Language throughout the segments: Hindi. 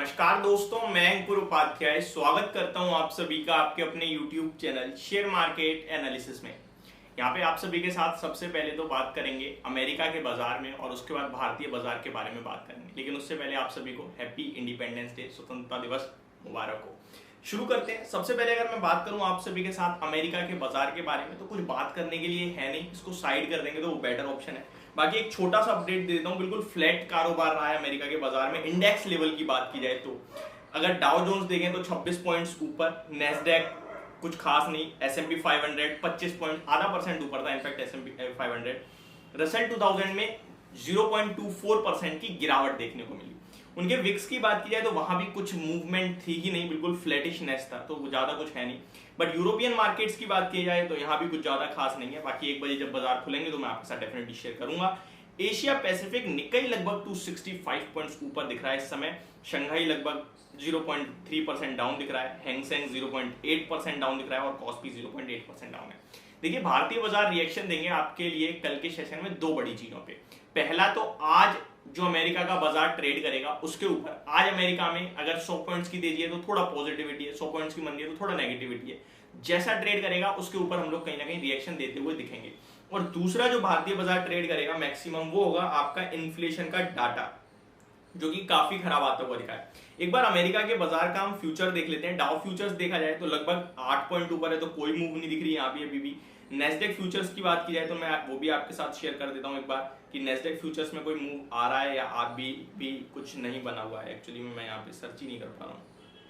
नमस्कार दोस्तों, मैं अंकुर उपाध्याय स्वागत करता हूं आप सभी का आपके अपने YouTube channel share market analysis में। यहां पे आप सभी के साथ सबसे पहले तो बात करेंगे अमेरिका के बाजार में और उसके बाद भारतीय बाजार के बारे में बात करेंगे। लेकिन उससे पहले आप सभी को हैप्पी इंडिपेंडेंस डे, स्वतंत्रता दिवस मुबारक हो। शुरू करते हैं। सबसे पहले अगर मैं बात करूं आप सभी के साथ अमेरिका के बाजार के बारे में, तो कुछ बात करने के लिए है नहीं, इसको साइड कर देंगे तो वो बेटर ऑप्शन है। बाकी एक छोटा सा अपडेट दे देता हूं, बिल्कुल फ्लैट कारोबार रहा है अमेरिका के बाजार में। इंडेक्स लेवल की बात की जाए तो अगर डाउ जोन्स देखें तो 26 पॉइंट्स ऊपर, नेस्डैक कुछ खास नहीं, S&P 500 25 पॉइंट आधा परसेंट ऊपर था इनफैक्ट S&P 500। रसेल 2000 में 0.24% की गिरावट देखने को मिली। उनके विक्स की बात की जाए तो वहां भी कुछ मूवमेंट थी ही नहीं, बिल्कुल फ्लैटिशनेस था, तो ज्यादा कुछ है नहीं। बट यूरोपियन मार्केट्स की बात की जाए तो यहाँ भी कुछ ज्यादा खास नहीं है। बाकी 1 बजे जब बाजार खुलेंगे तो मैं आपके साथ डेफिनेटली शेयर करूंगा। एशिया पैसिफिक निक्केई लगभग 265 पॉइंट्स ऊपर दिख रहा है इस समय। शंघाई लगभग 0.3% डाउन दिख रहा है। हैंगसेंग 0.8% डाउन दिख रहा है और कॉस्पी 0.8% डाउन है। देखिए, भारतीय बाजार रिएक्शन देंगे आपके लिए कल के सेशन में दो बड़ी चीजों पे। पहला तो आज जो अमेरिका का बाजार ट्रेड करेगा उसके ऊपर। आज अमेरिका में अगर 100 पॉइंट्स की तेजी है तो थोड़ा पॉजिटिविटी है, 100 पॉइंट्स की मंदी है तो थोड़ा नेगेटिविटी है। जैसा ट्रेड करेगा उसके ऊपर हम लोग कहीं ना कहीं रिएक्शन देते हुए दिखेंगे। और दूसरा जो भारतीय बाजार ट्रेड करेगा मैक्सिमम, वो होगा आपका इन्फ्लेशन का डाटा, जो कि काफी खराब आता हुआ दिखा है। एक बार अमेरिका के बाजार का हम फ्यूचर देख लेते हैं। डाउ फ्यूचर्स देखा जाए तो लगभग 8 पॉइंट ऊपर है, तो कोई मूव नहीं दिख रही यहाँ भी अभी भी। नेस्डेक फ्यूचर्स की बात की जाए तो मैं वो भी आपके साथ शेयर कर देता हूँ एक बार कि नेस्डेक फ्यूचर्स में कोई मूव आ रहा है या आप भी कुछ नहीं बना हुआ है। एक्चुअली मैं यहाँ पे सर्च ही नहीं कर पा रहा हूँ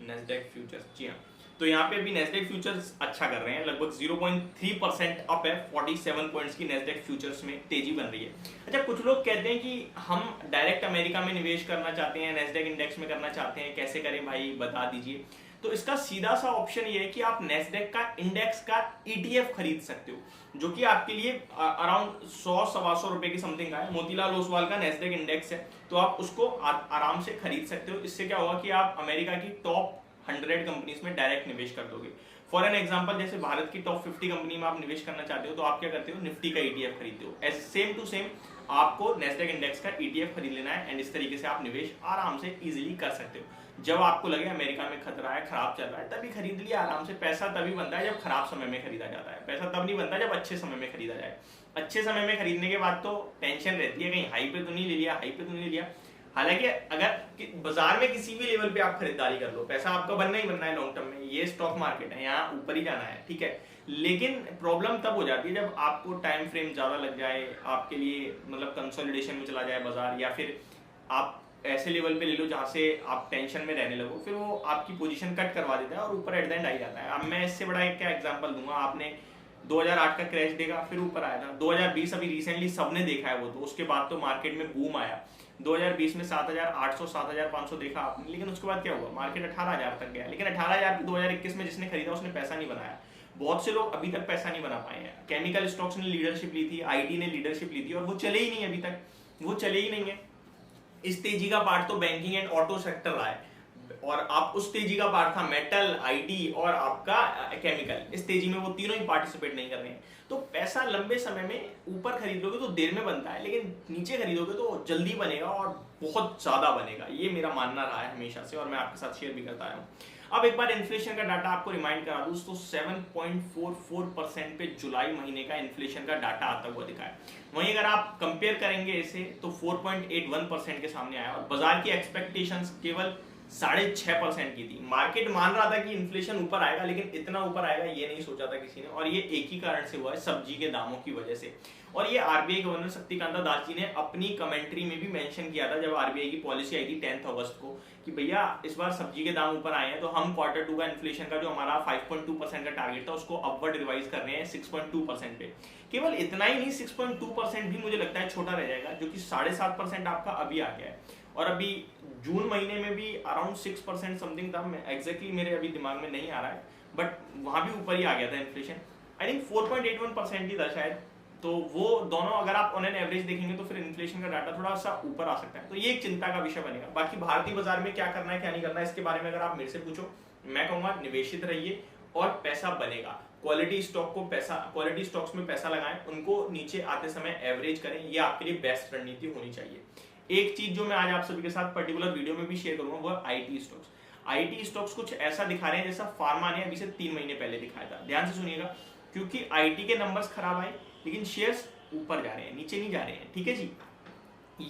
नेस्डेक फ्यूचर्स। जी हाँ, तो यहाँ पे अभी नेस्डेक फ्यूचर्स अच्छा कर रहे हैं, लगभग 0.3% अप है। 47 पॉइंट्स की नेस्डेक फ्यूचर्स में तेजी बन रही है। अच्छा, कुछ लोग कहते हैं कि हम डायरेक्ट अमेरिका में निवेश करना चाहते हैं, नेस्डेक इंडेक्स में करना चाहते हैं, कैसे करें भाई बता दीजिए। तो इसका सीधा सा ऑप्शन ये है कि आप नेस्डेक का इंडेक्स का ETF खरीद सकते हो, जो कि आपके लिए अराउंड 100-125 रुपए की समथिंग का है। मोतीलाल ओसवाल का नेस्डेक इंडेक्स है, तो आप उसको आराम से खरीद सकते हो। इससे क्या होगा कि आप अमेरिका की टॉप 100 कंपनीज में डायरेक्ट निवेश कर दोगे। फॉर एन एग्जांपल, जैसे भारत की टॉप 50 कंपनी में आप निवेश करना चाहते हो तो आप क्या करते हो, निफ्टी का ETF खरीदते हो। सेम टू सेम आपको नेस्डेक इंडेक्स का ETF खरीद लेना है एंड इस तरीके से आप निवेश आराम से इजीली कर सकते हो। जब आपको लगे अमेरिका में खतरा है, खराब चल रहा है, तभी खरीद लिया आराम से। पैसा तभी बनता है जब खराब समय में खरीदा जाता है, पैसा तब नहीं बनता जब अच्छे समय में खरीदा जाए। अच्छे समय में खरीदने के बाद तो टेंशन रहती है कहीं हाई पे तो नहीं ले लिया, हाई पे तो नहीं ले लिया। हालांकि अगर बाजार में किसी भी लेवल पे आप खरीदारी कर लो, पैसा आपका बनना ही बनना है लॉन्ग टर्म में। ये स्टॉक मार्केट है, यहाँ ऊपर ही जाना है, ठीक है। लेकिन प्रॉब्लम तब हो जाती है जब आपको टाइम फ्रेम ज्यादा लग जाए, आपके लिए मतलब कंसोलिडेशन में चला जाए बाजार, या फिर आप ऐसे लेवल पे ले लो जहां से आप टेंशन में रहने लगो, फिर वो आपकी पोजीशन कट करवा देता है और ऊपर एट द एंड आ जाता है। अब मैं इससे बड़ा एक क्या एग्जांपल दूंगा, आपने 2008 का क्रैश देखा, फिर ऊपर आया था। 2020 अभी रिसेंटली सबने देखा है वो, तो उसके बाद तो मार्केट में बूम आया। 2020 में 7,800 7,500 देखा आपने, लेकिन उसके बाद क्या हुआ, मार्केट 18,000 तक गया। लेकिन 18,000 2021 में जिसने खरीदा उसने पैसा नहीं बनाया। बहुत से लोग अभी तक पैसा नहीं बना पाए हैं। केमिकल स्टॉक्स ने लीडरशिप ली थी, IT ने लीडरशिप ली थी और वो चले ही नहीं, अभी तक वो चले ही नहीं है। इस तेजी का पार्ट तो बैंकिंग एंड ऑटो सेक्टर रहा है, और आप उस तेजी का पार्ट था मेटल, IT और आपका केमिकल। इस तेजी में वो तीनों ही पार्टिसिपेट नहीं कर रहे हैं। तो पैसा लंबे समय में ऊपर खरीदोगे तो देर में बनता है, लेकिन नीचे खरीदोगे तो जल्दी बनेगा और बहुत ज्यादा बनेगा। ये मेरा मानना रहा है हमेशा से और मैं आपके साथ शेयर भी करता आया हूँ। अब एक बार इन्फ्लेशन का डाटा आपको रिमाइंड करा दूं तो 7.44% पे जुलाई महीने का इन्फ्लेशन का डाटा आता हुआ दिखा है। वहीं अगर आप कंपेयर करेंगे इसे तो 4.81% के सामने आया और बाजार की एक्सपेक्टेशंस केवल 6.5% की थी। मार्केट मान रहा था कि इन्फ्लेशन ऊपर आएगा, लेकिन इतना ऊपर आएगा ये नहीं सोचा था किसी ने, और ये एक ही कारण से हुआ है, सब्जी के दामों की वजह से। और ये RBI गवर्नर शक्तिकांता दास जी ने अपनी कमेंट्री में भी मेंशन किया था जब RBI की पॉलिसी आई थी 10 अगस्त को कि भैया इस बार सब्जी के दाम ऊपर आए हैं, तो हम Q2 का इन्फ्लेशन का जो हमारा 5.2% का टारगेट था उसको अपवर्ड रिवाइज कर रहे हैं 6.2% पे। केवल इतना ही नहीं, 6.2% भी मुझे लगता है छोटा रह जाएगा, जो कि 7.5% आपका अभी आ गया है। और अभी जून महीने में भी अराउंड 6% समथिंग था, एग्जैक्टली मेरे अभी दिमाग में नहीं आ रहा है, बट वहां भी ऊपर ही आ गया था इन्फ्लेशन। आई थिंक 4.81% ही था शायद। तो वो दोनों अगर आप ऑन एन एवरेज देखेंगे तो फिर इन्फ्लेशन का डाटा थोड़ा सा ऊपर आ सकता है, तो ये एक चिंता का विषय बनेगा। बाकी भारतीय बाजार में क्या करना है क्या नहीं करना है इसके बारे में अगर आप मेरे से पूछो, मैं कहूंगा निवेशित रहिए और पैसा बनेगा। क्वालिटी स्टॉक्स में पैसा लगाएं, उनको नीचे आते समय एवरेज करें, ये आपके लिए बेस्ट रणनीति होनी चाहिए। एक चीज जो मैं आज आप सभी के साथ पर्टिकुलर वीडियो में भी शेयर करूंगा वो है आईटी स्टॉक्स। आईटी स्टॉक्स कुछ ऐसा दिखा रहे हैं जैसा फार्मा ने अभी से 3 महीने पहले दिखाया था। ध्यान से सुनिएगा, क्योंकि आईटी के नंबर्स खराब आए लेकिन शेयर्स ऊपर जा रहे हैं, नीचे नहीं जा रहे हैं। ठीक है जी,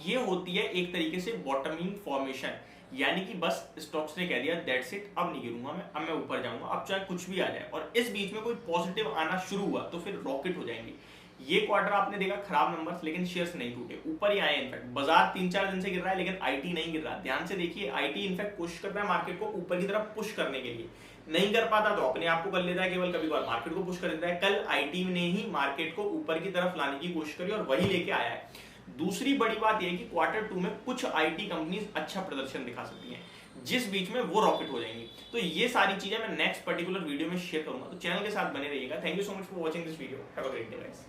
ये होती है एक तरीके से बॉटमिंग फॉर्मेशन, यानी कि बस स्टॉक्स ने कह दिया दैट्स इट, अब नहीं गिरूंगा मैं, अब मैं ऊपर जाऊंगा, अब चाहे कुछ भी आ जाए। और इस बीच में कोई पॉजिटिव आना शुरू हुआ तो फिर रॉकेट हो जाएंगे। ये क्वार्टर आपने देखा खराब नंबर्स, लेकिन शेयर्स नहीं टूटे, ऊपर ही आए। इनफैक्ट बाजार 3-4 दिन से गिर रहा है लेकिन आईटी नहीं गिर रहा। ध्यान से देखिए, आईटी इनफैक्ट कोशिश कर रहा है मार्केट को ऊपर की तरफ पुश करने के लिए, नहीं कर पाता तो अपने आप को कर लेता है, केवल कभी कभार मार्केट को पुश कर देता है। कल आईटी ने ही मार्केट को ऊपर की तरफ लाने की कोशिश करी और वही लेके आया है। दूसरी बड़ी बात यह है कि क्वार्टर 2 में कुछ आईटी कंपनीज अच्छा प्रदर्शन दिखा सकती हैं, जिस बीच में वो रॉकेट हो जाएंगी। तो ये सारी चीजें मैं नेक्स्ट पर्टिकुलर वीडियो में शेयर करूंगा, तो चैनल के साथ बने रहिएगा। Thank you so much for watching this video. Have a great day guys.